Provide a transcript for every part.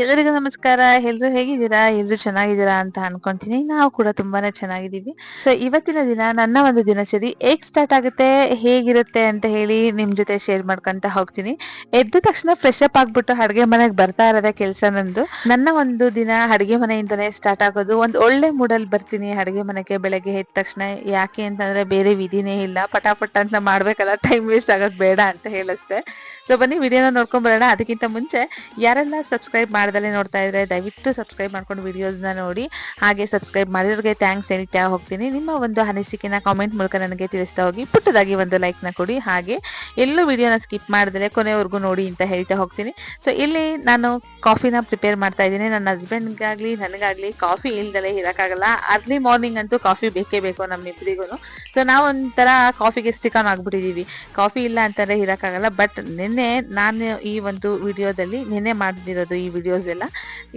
ಎಲ್ಲರಿಗೂ ನಮಸ್ಕಾರ. ಎಲ್ರು ಹೇಗಿದ್ದೀರಾ? ಎಲ್ರು ಚೆನ್ನಾಗಿದ್ದೀರಾ ಅಂತ ಅನ್ಕೊಂತೀನಿ. ನಾವು ಕೂಡ ತುಂಬಾನೇ ಚೆನ್ನಾಗಿದ್ದೀವಿ. ಸೊ ಇವತ್ತಿನ ದಿನ ನನ್ನ ಒಂದು ದಿನಚರಿ ಹೇಗ್ ಸ್ಟಾರ್ಟ್ ಆಗುತ್ತೆ, ಹೇಗಿರುತ್ತೆ ಅಂತ ಹೇಳಿ ನಿಮ್ ಜೊತೆ ಶೇರ್ ಮಾಡ್ಕೊಂತ ಹೋಗ್ತೀನಿ. ಎದ್ದ ತಕ್ಷಣ ಫ್ರೆಶ್ ಅಪ್ ಆಗ್ಬಿಟ್ಟು ಅಡ್ಗೆ ಮನೆಗೆ ಬರ್ತಾ ಇರೋದೇ ಕೆಲಸ ನಂದು. ನನ್ನ ಒಂದು ದಿನ ಅಡ್ಗೆ ಮನೆಯಿಂದನೇ ಸ್ಟಾರ್ಟ್ ಆಗೋದು. ಒಂದ್ ಒಳ್ಳೆ ಮೂಡಲ್ಲಿ ಬರ್ತೀನಿ ಅಡ್ಗೆ ಮನೆಗೆ ಬೆಳಗ್ಗೆ ಎದ್ದ ತಕ್ಷಣ. ಯಾಕೆ ಅಂತಂದ್ರೆ ಬೇರೆ ವಿಧಿನೇ ಇಲ್ಲ, ಪಟಾಪಟ್ ಅಂತ ಮಾಡ್ಬೇಕಲ್ಲ, ಟೈಮ್ ವೇಸ್ಟ್ ಆಗೋದ್ ಬೇಡ ಅಂತ ಹೇಳಷ್ಟೇ. ಸೊ ಬನ್ನಿ ವಿಡಿಯೋನ ನೋಡ್ಕೊಂಡ್ ಬರೋಣ. ಅದಕ್ಕಿಂತ ಮುಂಚೆ ಯಾರೆಲ್ಲ ಸಬ್ಸ್ಕ್ರೈಬ್ ಮಾಡ್ದಲೇ ನೋಡ್ತಾ ಇದ್ರೆ ದಯವಿಟ್ಟು ಸಬ್ಸ್ಕ್ರೈಬ್ ಮಾಡ್ಕೊಂಡು ವಿಡಿಯೋಸ್ನ ನೋಡಿ. ಹಾಗೆ ಸಬ್ಸ್ಕ್ರೈಬ್ ಮಾಡಿರೋರಿಗೆ ಥ್ಯಾಂಕ್ಸ್ ಹೇಳ್ತಾ ಹೋಗ್ತೀನಿ. ನಿಮ್ಮ ಒಂದು ಅನಿಸಿಕೆನ ಕಾಮೆಂಟ್ ಮೂಲಕ ನನಗೆ ತಿಳಿಸ್ತಾ ಹೋಗಿ. ಪುಟ್ಟದಾಗಿ ಒಂದು ಲೈಕ್ನ ಕೊಡಿ. ಹಾಗೆ ಎಲ್ಲೂ ವಿಡಿಯೋನ ಸ್ಕಿಪ್ ಮಾಡಿದ್ರೆ ಕೊನೆವರೆಗೂ ನೋಡಿ ಅಂತ ಹೇಳ್ತಾ ಹೋಗ್ತೀನಿ. ಸೊ ಇಲ್ಲಿ ನಾನು ಕಾಫಿನ ಪ್ರಿಪೇರ್ ಮಾಡ್ತಾ ಇದ್ದೀನಿ. ನನ್ನ ಹಸ್ಬೆಂಡ್ಗಾಗ್ಲಿ ನನಗಾಗ್ಲಿ ಕಾಫಿ ಇಲ್ದಲೇ ಇರೋಕ್ಕಾಗಲ್ಲ. ಅರ್ಲಿ ಮಾರ್ನಿಂಗ್ ಅಂತೂ ಕಾಫಿ ಬೇಕೇ ಬೇಕು ನಮ್ಮಿಬ್ಬರಿಗೂ. ಸೊ ನಾವು ಒಂಥರ ಕಾಫಿಗೆ ಸ್ಟಿಕ್ ಆನ್ ಆಗ್ಬಿಟ್ಟಿದೀವಿ. ಕಾಫಿ ಇಲ್ಲ ಅಂತಂದ್ರೆ ಇರೋಕ್ಕಾಗಲ್ಲ. ಬಟ್ ನಿನ್ನೆ ನಾನು ಈ ಒಂದು ವಿಡಿಯೋದಲ್ಲಿ ನಿನ್ನೆ ಮಾಡ್ದಿರೋದು ಈ ವಿಡಿಯೋಸ್ ಎಲ್ಲ.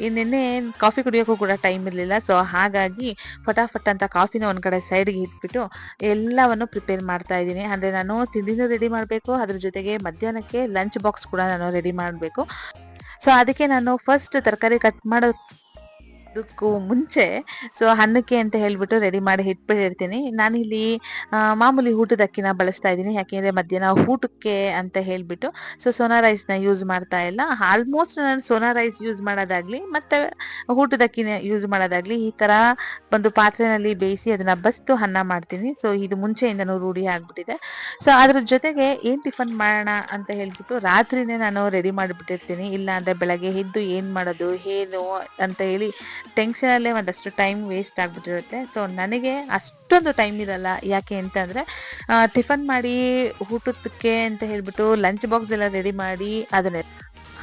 ಈ ನಿನ್ನೆ ಕಾಫಿ ಕುಡಿಯೋಕ್ಕೂ ಕೂಡ ಟೈಮ್ ಇರಲಿಲ್ಲ. ಸೊ ಹಾಗಾಗಿ ಫಟಾಫಟ್ ಅಂತ ಕಾಫಿನ ಒಂದ್ ಕಡೆ ಸೈಡ್ಗೆ ಇಟ್ಬಿಟ್ಟು ಎಲ್ಲವನ್ನು ಪ್ರಿಪೇರ್ ಮಾಡ್ತಾ ಇದ್ದೀನಿ. ಅಂದ್ರೆ ನಾನು ತಿಂಡಿನೂ ರೆಡಿ ಮಾಡಬೇಕು, ಅದ್ರ ಜೊತೆಗೆ ಮಧ್ಯಾಹ್ನಕ್ಕೆ ಲಂಚ್ ಬಾಕ್ಸ್ ಕೂಡ ನಾನು ರೆಡಿ ಮಾಡಬೇಕು. ಸೊ ಅದಕ್ಕೆ ನಾನು ಫಸ್ಟ್ ತರಕಾರಿ ಕಟ್ ಮಾಡೋದಕ್ಕೂ ಮುಂಚೆ ಸೊ ಅನ್ನಕ್ಕೆ ಅಂತ ಹೇಳ್ಬಿಟ್ಟು ರೆಡಿ ಮಾಡಿ ಇಟ್ಬಿಟ್ಟಿರ್ತೀನಿ. ನಾನಿಲ್ಲಿ ಮಾಮೂಲಿ ಊಟದ ಅಕ್ಕಿನ ಬಳಸ್ತಾ ಇದ್ದೀನಿ. ಯಾಕೆಂದ್ರೆ ಮಧ್ಯಾಹ್ನ ಊಟಕ್ಕೆ ಅಂತ ಹೇಳ್ಬಿಟ್ಟು ಸೊ ಸೋನಾ ರೈಸ್ನ ಯೂಸ್ ಮಾಡ್ತಾ ಇಲ್ಲ. ಆಲ್ಮೋಸ್ಟ್ ನಾನು ಸೋನಾ ರೈಸ್ ಯೂಸ್ ಮಾಡೋದಾಗ್ಲಿ ಮತ್ತೆ ಊಟದ ಅಕ್ಕಿನ ಯೂಸ್ ಮಾಡೋದಾಗ್ಲಿ ಈ ತರ ಒಂದು ಪಾತ್ರೆನಲ್ಲಿ ಬೇಯಿಸಿ ಅದನ್ನ ಬಸ್ತು ಅನ್ನ ಮಾಡ್ತೀನಿ. ಸೊ ಇದು ಮುಂಚೆಯಿಂದನೂ ರೂಢಿ ಆಗ್ಬಿಟ್ಟಿದೆ. ಸೊ ಅದ್ರ ಜೊತೆಗೆ ಏನ್ ಟಿಫನ್ ಮಾಡೋಣ ಅಂತ ಹೇಳ್ಬಿಟ್ಟು ರಾತ್ರಿನೇ ನಾನು ರೆಡಿ ಮಾಡಿಬಿಟ್ಟಿರ್ತೀನಿ. ಇಲ್ಲ ಅಂದ್ರೆ ಬೆಳಗ್ಗೆ ಎದ್ದು ಏನ್ ಮಾಡೋದು ಏನು ಅಂತ ಹೇಳಿ ಟೆನ್ಷನ್ ಅಲ್ಲೇ ಒಂದಷ್ಟು ಟೈಮ್ ವೇಸ್ಟ್ ಆಗ್ಬಿಟ್ಟಿರುತ್ತೆ. ಸೊ ನನಗೆ ಅಷ್ಟೊಂದು ಟೈಮ್ ಇರಲ್ಲ. ಯಾಕೆ ಅಂತಂದ್ರೆ ಟಿಫನ್ ಮಾಡಿ ಊಟಕ್ಕೆ ಅಂತ ಹೇಳ್ಬಿಟ್ಟು ಲಂಚ್ ಬಾಕ್ಸ್ ಎಲ್ಲ ರೆಡಿ ಮಾಡಿ ಅದನ್ನೇ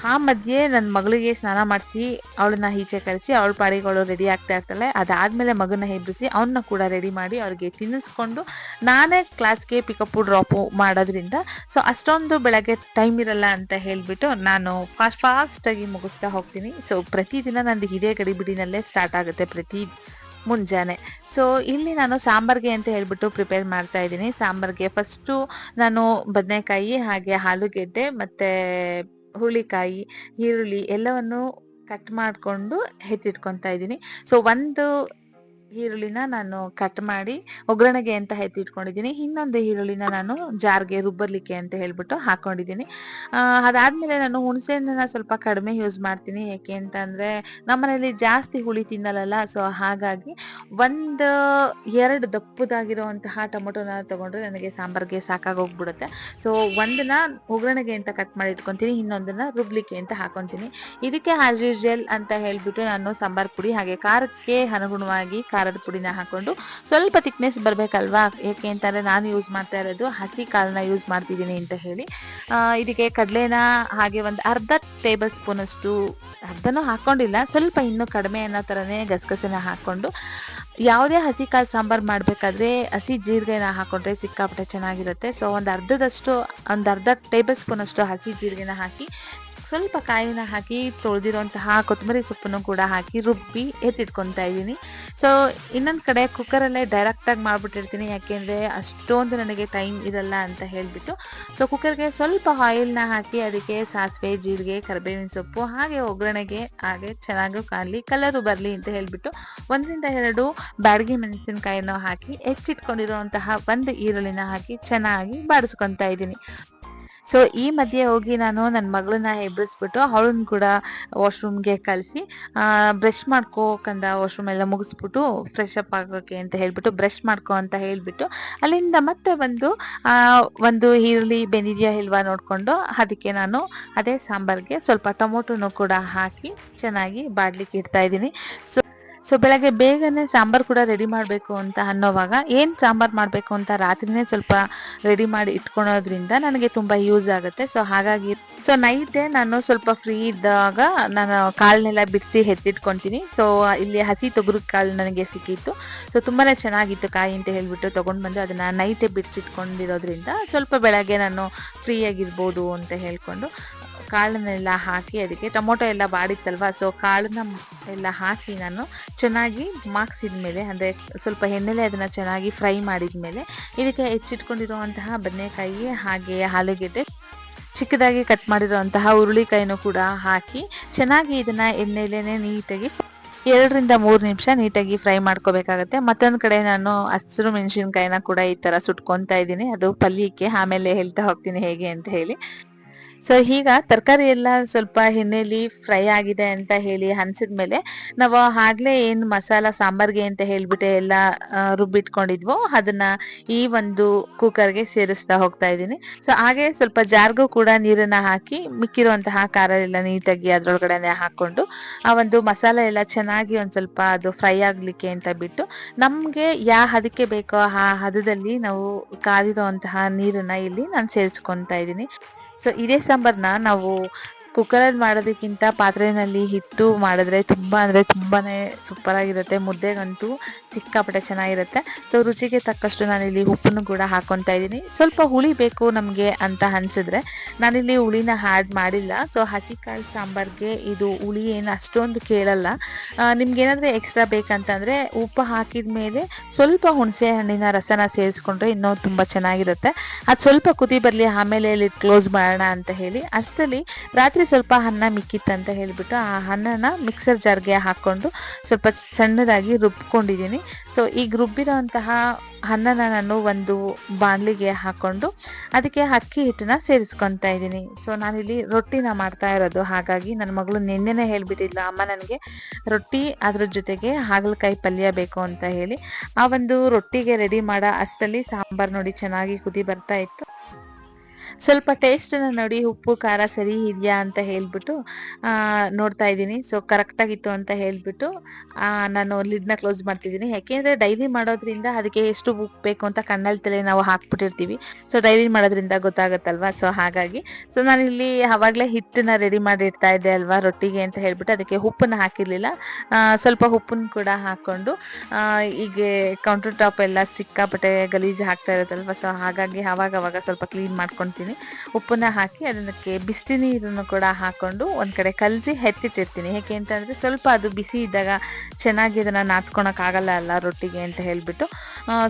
ಆ ಮಧ್ಯೆ ನನ್ನ ಮಗಳಿಗೆ ಸ್ನಾನ ಮಾಡಿಸಿ ಅವಳನ್ನ ಈಚೆ ಕಳಿಸಿ ಅವಳ ಪಾಡಿಗೆ ಅವಳು ರೆಡಿ ಆಗ್ತಾ ಇರ್ತಾಳೆ. ಅದಾದ್ಮೇಲೆ ಮಗನ ಹೆಬ್ಬಿಸಿ ಅವನ್ನ ಕೂಡ ರೆಡಿ ಮಾಡಿ ಅವ್ರಿಗೆ ತಿನ್ನಿಸ್ಕೊಂಡು ನಾನೇ ಕ್ಲಾಸ್ಗೆ ಪಿಕಪ್ ಡ್ರಾಪು ಮಾಡೋದ್ರಿಂದ ಸೊ ಅಷ್ಟೊಂದು ಬೆಳಗ್ಗೆ ಟೈಮ್ ಇರಲ್ಲ ಅಂತ ಹೇಳ್ಬಿಟ್ಟು ನಾನು ಫಾಸ್ಟ್ ಆಗಿ ಮುಗಿಸ್ತಾ ಹೋಗ್ತೀನಿ. ಸೊ ಪ್ರತಿದಿನ ನಂದು ಇದೇ ಗಡಿಬಿಡಿನಲ್ಲೇ ಸ್ಟಾರ್ಟ್ ಆಗುತ್ತೆ ಪ್ರತಿ ಮುಂಜಾನೆ. ಸೊ ಇಲ್ಲಿ ನಾನು ಸಾಂಬಾರ್ಗೆ ಅಂತ ಹೇಳ್ಬಿಟ್ಟು ಪ್ರಿಪೇರ್ ಮಾಡ್ತಾ ಇದ್ದೀನಿ. ಸಾಂಬಾರ್ಗೆ ಫಸ್ಟು ನಾನು ಬದನೆಕಾಯಿ ಹಾಗೆ ಆಲೂಗೆಡ್ಡೆ ಮತ್ತೆ ಹುಳಿಕಾಯಿ ಈರುಳ್ಳಿ ಎಲ್ಲವನ್ನು ಕಟ್ ಮಾಡಿಕೊಂಡು ಎತ್ತಿಟ್ಕೊತಾ ಇದ್ದೀನಿ. ಸೊ ಒಂದು ಈರುಳ್ಳಿನ ನಾನು ಕಟ್ ಮಾಡಿ ಒಗ್ಗರಣೆಗೆ ಅಂತ ಎತ್ತಿಟ್ಕೊಂಡಿದ್ದೀನಿ. ಇನ್ನೊಂದು ಈರುಳ್ಳಿನ ನಾನು ಜಾರ್ಗೆ ರುಬ್ಬರ್ಲಿಕ್ಕೆ ಅಂತ ಹೇಳ್ಬಿಟ್ಟು ಹಾಕೊಂಡಿದ್ದೀನಿ. ಅದಾದ್ಮೇಲೆ ನಾನು ಹುಣಸೆಹಣ್ಣನ್ನ ಸ್ವಲ್ಪ ಕಡಿಮೆ ಯೂಸ್ ಮಾಡ್ತೀನಿ. ಯಾಕೆ ಅಂತ ಅಂದ್ರೆ ನಮ್ಮನೇಲಿ ಜಾಸ್ತಿ ಹುಳಿ ತಿನ್ನಲ್ಲ. ಸೊ ಹಾಗಾಗಿ ಒಂದು 2 ದಪ್ಪದಾಗಿರುವಂತಹ ಟೊಮೊಟೊನ ತಗೊಂಡ್ರೆ ನನಗೆ ಸಾಂಬಾರ್ಗೆ ಸಾಕಾಗೋಗ್ಬಿಡುತ್ತೆ. ಸೊ ಒಂದನ್ನ ಒಗ್ಗರಣೆಗೆ ಅಂತ ಕಟ್ ಮಾಡಿ ಇಟ್ಕೊತೀನಿ, ಇನ್ನೊಂದನ್ನ ರುಬ್ಲಿಕ್ಕೆ ಅಂತ ಹಾಕೊಂತೀನಿ. ಇದಕ್ಕೆ ಆಸ್ ಯೂಶುವಲ್ ಅಂತ ಹೇಳ್ಬಿಟ್ಟು ನಾನು ಸಾಂಬಾರ್ ಪುಡಿ ಹಾಗೆ ಖಾರಕ್ಕೆ ಅನುಗುಣವಾಗಿ ಖಾರದ ಪುಡಿನ ಹಾಕೊಂಡು ಸ್ವಲ್ಪ ಥಿಕ್ನೆಸ್ ಬರ್ಬೇಕಲ್ವಾ. ಏಕೆ ಅಂತಂದ್ರೆ ನಾನು ಯೂಸ್ ಮಾಡ್ತಾ ಇರೋದು ಹಸಿ ಕಾಳನ್ನ ಯೂಸ್ ಮಾಡ್ತಿದ್ದೀನಿ ಅಂತ ಹೇಳಿ. ಇದಕ್ಕೆ ಕಡಲೆನ ಹಾಗೆ ಒಂದು ಅರ್ಧ ಟೇಬಲ್ ಸ್ಪೂನ್ ಅಷ್ಟು, ಅರ್ಧನೂ ಹಾಕೊಂಡಿಲ್ಲ, ಸ್ವಲ್ಪ ಇನ್ನೂ ಕಡಿಮೆ ಅನ್ನೋ ಥರನೇ ಗಸಗಸೆನ ಹಾಕೊಂಡು ಯಾವುದೇ ಹಸಿ ಕಾಳು ಸಾಂಬಾರು ಮಾಡಬೇಕಾದ್ರೆ ಹಸಿ ಜೀರಿಗೆನ ಹಾಕೊಂಡ್ರೆ ಸಿಕ್ಕಾಪಟ್ಟೆ ಚೆನ್ನಾಗಿರುತ್ತೆ. ಸೊ ಒಂದು ಅರ್ಧ ಟೇಬಲ್ ಸ್ಪೂನ್ ಅಷ್ಟು ಹಸಿ ಜೀರಿಗೆನ ಹಾಕಿ ಸ್ವಲ್ಪ ಕಾಯಿನ ಹಾಕಿ ತೊಳೆದಿರುವಂತಹ ಕೊತ್ತಂಬರಿ ಸೊಪ್ಪನ್ನು ಕೂಡ ಹಾಕಿ ರುಬ್ಬಿ ಎತ್ತಿಟ್ಕೊತಾ ಇದ್ದೀನಿ. ಸೊ ಇನ್ನೊಂದು ಕಡೆ ಕುಕ್ಕರಲ್ಲೇ ಡೈರೆಕ್ಟಾಗಿ ಮಾಡಿಬಿಟ್ಟಿರ್ತೀನಿ. ಯಾಕೆಂದರೆ ಅಷ್ಟೊಂದು ನನಗೆ ಟೈಮ್ ಇರಲ್ಲ ಅಂತ ಹೇಳಿಬಿಟ್ಟು. ಸೊ ಕುಕ್ಕರ್ಗೆ ಸ್ವಲ್ಪ ಆಯಿಲ್ನ ಹಾಕಿ ಅದಕ್ಕೆ ಸಾಸಿವೆ ಜೀರಿಗೆ ಕರಿಬೇವಿನ ಸೊಪ್ಪು ಹಾಗೆ ಒಗ್ಗರಣೆಗೆ ಹಾಗೆ ಚೆನ್ನಾಗಿ ಕಾಣಲಿ ಕಲರು ಬರಲಿ ಅಂತ ಹೇಳಿಬಿಟ್ಟು 1-2 ಬ್ಯಾಡಗಿ ಮೆಣಸಿನಕಾಯಿನ ಹಾಕಿ ಹೆಚ್ಚಿಟ್ಕೊಂಡಿರುವಂತಹ ಒಂದು ಈರುಳ್ಳಿನ ಹಾಕಿ ಚೆನ್ನಾಗಿ ಬಾಡಿಸ್ಕೊತಾ ಇದ್ದೀನಿ. ಸೊ ಈ ಮಧ್ಯೆ ಹೋಗಿ ನಾನು ನನ್ನ ಮಗಳನ್ನ ಎಬ್ಬಿಸ್ಬಿಟ್ಟು ಅವಳನ್ನ ಕೂಡ ವಾಶ್ರೂಮ್ಗೆ ಕಳಿಸಿ ಬ್ರಷ್ ಮಾಡ್ಕೋಕಂದ ವಾಶ್ರೂಮ್ ಎಲ್ಲ ಮುಗಿಸ್ಬಿಟ್ಟು ಫ್ರೆಶ್ ಅಪ್ ಆಗೋಕ್ಕೆ ಅಂತ ಹೇಳ್ಬಿಟ್ಟು ಬ್ರಷ್ ಮಾಡ್ಕೊ ಅಂತ ಹೇಳ್ಬಿಟ್ಟು ಅಲ್ಲಿಂದ ಮತ್ತೆ ಒಂದು ಈರುಳ್ಳಿ ಬೆಂದಿದೆಯಾ ಇಲ್ವಾ ನೋಡಿಕೊಂಡು ಅದಕ್ಕೆ ನಾನು ಅದೇ ಸಾಂಬಾರ್ಗೆ ಸ್ವಲ್ಪ ಟೊಮೊಟೊನೂ ಕೂಡ ಹಾಕಿ ಚೆನ್ನಾಗಿ ಬಾಡ್ಲಿಕ್ಕೆ ಇಡ್ತಾ ಇದ್ದೀನಿ. ಸೊ ಬೆಳಗ್ಗೆ ಬೇಗನೆ ಸಾಂಬಾರು ಕೂಡ ರೆಡಿ ಮಾಡಬೇಕು ಅಂತ ಅನ್ನೋವಾಗ ಏನು ಸಾಂಬಾರು ಮಾಡಬೇಕು ಅಂತ ರಾತ್ರಿನೇ ಸ್ವಲ್ಪ ರೆಡಿ ಮಾಡಿ ಇಟ್ಕೊಳೋದ್ರಿಂದ ನನಗೆ ತುಂಬ ಯೂಸ್ ಆಗುತ್ತೆ. ಸೊ ಹಾಗಾಗಿ ನೈಟೇ ನಾನು ಸ್ವಲ್ಪ ಫ್ರೀ ಇದ್ದಾಗ ನಾನು ಕಾಳನ್ನೆಲ್ಲ ಬಿಡಿಸಿ ಎತ್ತಿಟ್ಕೊತೀನಿ. ಸೊ ಇಲ್ಲಿ ಹಸಿ ತೊಗರು ಕಾಳು ನನಗೆ ಸಿಕ್ಕಿತ್ತು. ಸೊ ತುಂಬಾ ಚೆನ್ನಾಗಿತ್ತು ಕಾಯಿ ಅಂತ ಹೇಳ್ಬಿಟ್ಟು ತೊಗೊಂಡು ಬಂದು ಅದನ್ನು ನೈಟೇ ಬಿಡಿಸಿಟ್ಕೊಂಡಿರೋದ್ರಿಂದ ಸ್ವಲ್ಪ ಬೆಳಗ್ಗೆ ನಾನು ಫ್ರೀಯಾಗಿರ್ಬೋದು ಅಂತ ಹೇಳ್ಕೊಂಡು ಕಾಳನ್ನೆಲ್ಲ ಹಾಕಿ ಅದಕ್ಕೆ ಟೊಮೊಟೊ ಎಲ್ಲ ಬಾಡಿತ್ತಲ್ವ. ಸೊ ಕಾಳನ್ನ ಎಲ್ಲ ಹಾಕಿ ನಾನು ಚೆನ್ನಾಗಿ ಮಾಗ್ಸಿದ್ಮೇಲೆ ಅಂದರೆ ಸ್ವಲ್ಪ ಎಣ್ಣೆಲೆ ಅದನ್ನು ಚೆನ್ನಾಗಿ ಫ್ರೈ ಮಾಡಿದ್ಮೇಲೆ ಇದಕ್ಕೆ ಹೆಚ್ಚಿಟ್ಕೊಂಡಿರುವಂತಹ ಬದನೆಕಾಯಿ ಹಾಗೆ ಆಲೂಗೆಡ್ಡೆ ಚಿಕ್ಕದಾಗಿ ಕಟ್ ಮಾಡಿರುವಂತಹ ಹುರುಳಿಕಾಯಿನೂ ಕೂಡ ಹಾಕಿ ಚೆನ್ನಾಗಿ ಇದನ್ನ ಎಣ್ಣೆಲೇನೆ ನೀಟಾಗಿ 2 ರಿಂದ 3 ನಿಮಿಷ ನೀಟಾಗಿ ಫ್ರೈ ಮಾಡ್ಕೋಬೇಕಾಗತ್ತೆ. ಮತ್ತೊಂದ್ ಕಡೆ ನಾನು ಹಸಿರು ಮೆಣಸಿನಕಾಯಿನ ಕೂಡ ಈ ತರ ಸುಟ್ಕೊಂತಾ ಇದ್ದೀನಿ, ಅದು ಪಲ್ಯಕ್ಕೆ. ಆಮೇಲೆ ಹೇಳ್ತಾ ಹೋಗ್ತೀನಿ ಹೇಗೆ ಅಂತ ಹೇಳಿ. ಸೊ ಈಗ ತರಕಾರಿ ಎಲ್ಲ ಸ್ವಲ್ಪ ಎಣ್ಣೆಲಿ ಫ್ರೈ ಆಗಿದೆ ಅಂತ ಹೇಳಿ ಅನ್ಸಿದ್ಮೇಲೆ ನಾವು ಆಗ್ಲೇ ಏನ್ ಮಸಾಲಾ ಸಾಂಬಾರ್ಗೆ ಅಂತ ಹೇಳ್ಬಿಟ್ಟು ಎಲ್ಲ ರುಬ್ಬಿಟ್ಕೊಂಡಿದ್ವೋ ಅದನ್ನ ಈ ಒಂದು ಕುಕ್ಕರ್ಗೆ ಸೇರಿಸ್ತಾ ಹೋಗ್ತಾ ಇದ್ದೀನಿ. ಸೊ ಹಾಗೆ ಸ್ವಲ್ಪ ಜಾರ್ಗೂ ಕೂಡ ನೀರನ್ನ ಹಾಕಿ ಮಿಕ್ಕಿರುವಂತಹ ಖಾರ ಎಲ್ಲ ನೀಟಾಗಿ ಅದ್ರೊಳಗಡೆನೆ ಹಾಕೊಂಡು ಆ ಒಂದು ಮಸಾಲೆ ಎಲ್ಲ ಚೆನ್ನಾಗಿ ಒಂದ್ ಸ್ವಲ್ಪ ಅದು ಫ್ರೈ ಆಗ್ಲಿಕ್ಕೆ ಅಂತ ಬಿಟ್ಟು ನಮ್ಗೆ ಯಾವ ಹದಕ್ಕೆ ಬೇಕೋ ಆ ಹದದಲ್ಲಿ ನಾವು ಕಾದಿರುವಂತಹ ನೀರನ್ನ ಇಲ್ಲಿ ನಾನು ಸೇರಿಸ್ಕೊಂತಾ ಇದ್ದೀನಿ. ಸೊ ಇದೇ ಸಾಂಬಾರ್ನ ನಾವು ಕುಕ್ಕರಲ್ಲಿ ಮಾಡೋದಕ್ಕಿಂತ ಪಾತ್ರೆಯಲ್ಲಿ ಇಟ್ಟು ಮಾಡಿದ್ರೆ ತುಂಬಾ ಅಂದ್ರೆ ತುಂಬಾನೇ ಸೂಪರ್ ಆಗಿರುತ್ತೆ. ಮುದ್ದೆಗಂತೂ ಸಿಕ್ಕಾಪಟ್ಟೆ ಚೆನ್ನಾಗಿರುತ್ತೆ. ಸೊ ರುಚಿಗೆ ತಕ್ಕಷ್ಟು ನಾನಿಲ್ಲಿ ಉಪ್ಪನ್ನು ಕೂಡ ಹಾಕೊಂತಾ ಇದ್ದೀನಿ. ಸ್ವಲ್ಪ ಹುಳಿ ಬೇಕು ನಮಗೆ ಅಂತ ಅನ್ಸಿದ್ರೆ ನಾನಿಲ್ಲಿ ಹುಳಿನ ಆ್ಯಡ್ ಮಾಡಿಲ್ಲ. ಸೊ ಹಸಿಕಾಳು ಸಾಂಬಾರ್ಗೆ ಇದು ಹುಳಿ ಏನು ಅಷ್ಟೊಂದು ಕೇಳಲ್ಲ. ನಿಮ್ಗೆ ಏನಾದ್ರೆ ಎಕ್ಸ್ಟ್ರಾ ಬೇಕಂತಂದ್ರೆ ಉಪ್ಪು ಹಾಕಿದ ಮೇಲೆ ಸ್ವಲ್ಪ ಹುಣಸೆ ಹಣ್ಣಿನ ರಸನ ಸೇರಿಸ್ಕೊಂಡ್ರೆ ಇನ್ನೂ ತುಂಬಾ ಚೆನ್ನಾಗಿರುತ್ತೆ. ಅದು ಸ್ವಲ್ಪ ಕುದಿ ಬರ್ಲಿ, ಆಮೇಲೆ ಲಿಡ್ ಕ್ಲೋಸ್ ಮಾಡೋಣ ಅಂತ ಹೇಳಿ ಅಷ್ಟರಲ್ಲಿ ರಾತ್ರಿ ಸ್ವಲ್ಪ ಅನ್ನ ಮಿಕ್ಕಿತ್ತು ಅಂತ ಹೇಳ್ಬಿಟ್ಟು ಆ ಅನ್ನನ ಮಿಕ್ಸರ್ ಜಾರ್ಗೆ ಹಾಕೊಂಡು ಸ್ವಲ್ಪ ಸಣ್ಣದಾಗಿ ರುಬ್ಕೊಂಡಿದ್ದೀನಿ. ಸೊ ಈಗ ರುಬ್ಬಿರೋಂತಹ ಅನ್ನನ ನಾನು ಒಂದು ಬಾಣಲಿಗೆ ಹಾಕೊಂಡು ಅದಕ್ಕೆ ಅಕ್ಕಿ ಹಿಟ್ಟನ್ನ ಸೇರಿಸ್ಕೊತಾ ಇದ್ದೀನಿ. ಸೊ ನಾನಿಲ್ಲಿ ರೊಟ್ಟಿನ ಮಾಡ್ತಾ ಇರೋದು, ಹಾಗಾಗಿ ನನ್ನ ಮಗಳು ನಿನ್ನೆನೆ ಹೇಳ್ಬಿಟ್ಟಿದ್ಲು, ಅಮ್ಮ ನನಗೆ ರೊಟ್ಟಿ ಅದ್ರ ಜೊತೆಗೆ ಹಾಗಲಕಾಯಿ ಪಲ್ಯ ಬೇಕು ಅಂತ ಹೇಳಿ. ಆ ಒಂದು ರೊಟ್ಟಿಗೆ ರೆಡಿ ಮಾಡೋ ಅಷ್ಟರಲ್ಲಿ ಸಾಂಬಾರ್ ನೋಡಿ ಚೆನ್ನಾಗಿ ಕುದಿ ಬರ್ತಾ ಇತ್ತು. ಸ್ವಲ್ಪ ಟೇಸ್ಟನ್ನ ನೋಡಿ ಉಪ್ಪು ಖಾರ ಸರಿ ಇದೆಯಾ ಅಂತ ಹೇಳ್ಬಿಟ್ಟು ನೋಡ್ತಾ ಇದ್ದೀನಿ. ಸೊ ಕರೆಕ್ಟ್ ಆಗಿತ್ತು ಅಂತ ಹೇಳ್ಬಿಟ್ಟು ನಾನು ಲಿಡ್ನ ಕ್ಲೋಸ್ ಮಾಡ್ತಿದ್ದೀನಿ. ಯಾಕೆಂದ್ರೆ ಡೈಲಿ ಮಾಡೋದ್ರಿಂದ ಅದಕ್ಕೆ ಎಷ್ಟು ಉಪ್ಪು ಬೇಕು ಅಂತ ಕಣ್ಣಲ್ಲಿ ತಲೆ ನಾವು ಹಾಕ್ಬಿಟ್ಟಿರ್ತೀವಿ. ಸೊ ಡೈಲಿ ಮಾಡೋದ್ರಿಂದ ಗೊತ್ತಾಗತ್ತಲ್ವಾ. ಸೊ ಹಾಗಾಗಿ ನಾನಿಲ್ಲಿ ಅವಾಗಲೇ ಹಿಟ್ಟನ್ನ ರೆಡಿ ಮಾಡಿ ಇಡ್ತಾ ಇದ್ದೆ ಅಲ್ವಾ ರೊಟ್ಟಿಗೆ ಅಂತ ಹೇಳ್ಬಿಟ್ಟು ಅದಕ್ಕೆ ಉಪ್ಪನ್ನ ಹಾಕಿರ್ಲಿಲ್ಲ. ಸ್ವಲ್ಪ ಉಪ್ಪನ್ನು ಕೂಡ ಹಾಕೊಂಡು ಹೀಗೆ ಕೌಂಟರ್ ಟಾಪ್ ಎಲ್ಲ ಸಿಕ್ಕಾಪಟ್ಟೆ ಗಲೀಜು ಹಾಕ್ತಾ ಇರುತ್ತಲ್ವ. ಸೊ ಹಾಗಾಗಿ ಅವಾಗ ಸ್ವಲ್ಪ ಕ್ಲೀನ್ ಮಾಡ್ಕೊತೀನಿ. ಉಪ್ಪನ್ನ ಹಾಕಿ ಅದಕ್ಕೆ ಬಿಸಿ ನೀರನ್ನು ಕೂಡ ಹಾಕೊಂಡು ಒಂದ್ ಕಡೆ ಕಲಸಿ ಹೆಚ್ಚಿಟ್ಟಿರ್ತೀನಿ. ಯಾಕೆ ಅಂತಂದ್ರೆ ಸ್ವಲ್ಪ ಅದು ಬಿಸಿ ಇದ್ದಾಗ ಚೆನ್ನಾಗಿ ಅದನ್ನ ನಾದ್ಕೊಳಕ್ ಆಗಲ್ಲ ಅಲ್ಲ ರೊಟ್ಟಿಗೆ ಅಂತ ಹೇಳ್ಬಿಟ್ಟು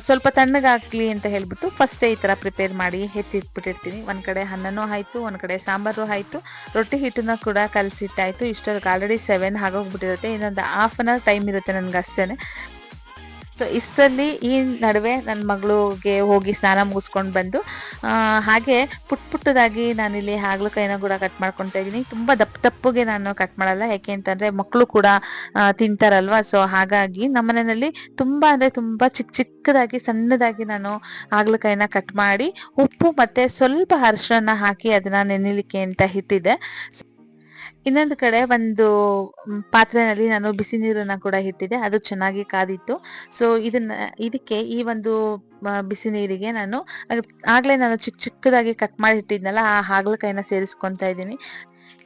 ಸ್ವಲ್ಪ ತಣ್ಣಗಾಗ್ಲಿ ಅಂತ ಹೇಳ್ಬಿಟ್ಟು ಫಸ್ಟ್ ಈ ತರ ಪ್ರಿಪೇರ್ ಮಾಡಿ ಎತ್ತಿಟ್ಬಿಟ್ಟಿರ್ತೀನಿ. ಒಂದ್ ಕಡೆ ಅನ್ನನೂ ಆಯ್ತು, ಒಂದ್ ಕಡೆ ಸಾಂಬಾರು ಆಯ್ತು, ರೊಟ್ಟಿ ಹಿಟ್ಟನ್ನ ಕೂಡ ಕಲಸಿಟ್ಟಾಯ್ತು. ಇಷ್ಟೊತ್ತಿಗೆ ಆಲ್ರೆಡಿ 7 ಆಗೋಗ್ಬಿಟ್ಟಿರುತ್ತೆ. ಇನ್ನೊಂದು ಹಾಫ್ ಅನ್ ಅವರ್ ಟೈಮ್ ಇರುತ್ತೆ ನನ್ಗೆ ಅಷ್ಟೇನೆ. ಸೊ ಇಷ್ಟರಲ್ಲಿ ಈ ನಡುವೆ ನನ್ನ ಮಗಳಿಗೆ ಹೋಗಿ ಸ್ನಾನ ಮುಗಿಸ್ಕೊಂಡು ಬಂದು ಹಾಗೆ ಪುಟ್ಟದಾಗಿ ನಾನಿಲ್ಲಿ ಹಾಗಲಕಾಯಿನ ಕೂಡ ಕಟ್ ಮಾಡ್ಕೊತಾ ಇದ್ದೀನಿ. ತುಂಬ ದಪ್ಪಗೆ ನಾನು ಕಟ್ ಮಾಡಲ್ಲ, ಯಾಕೆ ಅಂತಂದರೆ ಮಕ್ಕಳು ಕೂಡ ತಿಂತಾರಲ್ವ. ಸೊ ಹಾಗಾಗಿ ನಮ್ಮನೆಯಲ್ಲಿ ತುಂಬ ಅಂದರೆ ತುಂಬ ಚಿಕ್ಕದಾಗಿ ಸಣ್ಣದಾಗಿ ನಾನು ಹಾಗಲಕಾಯಿನ ಕಟ್ ಮಾಡಿ ಉಪ್ಪು ಮತ್ತು ಸ್ವಲ್ಪ ಅರಿಶಿನ ಹಾಕಿ ಅದನ್ನು ನೆನೆಲಿಕ್ಕೆ ಅಂತ ಇಟ್ಟಿದ್ದೆ. ಇನ್ನೊಂದು ಕಡೆ ಒಂದು ಪಾತ್ರೆಯಲ್ಲಿ ನಾನು ಬಿಸಿ ನೀರನ್ನ ಕೂಡ ಇಟ್ಟಿದ್ದೆ, ಅದು ಚೆನ್ನಾಗಿ ಕಾದಿತ್ತು. ಸೊ ಇದಕ್ಕೆ ಈ ಒಂದು ಬಿಸಿ ನೀರಿಗೆ ನಾನು ಆಗ್ಲೇ ನಾನು ಚಿಕ್ಕದಾಗಿ ಕಟ್ ಮಾಡಿ ಇಟ್ಟಿದ್ನಲ್ಲ ಆ ಹಾಗಲಕಾಯಿನ ಸೇರಿಸ್ಕೊಂತಾ ಇದ್ದೀನಿ.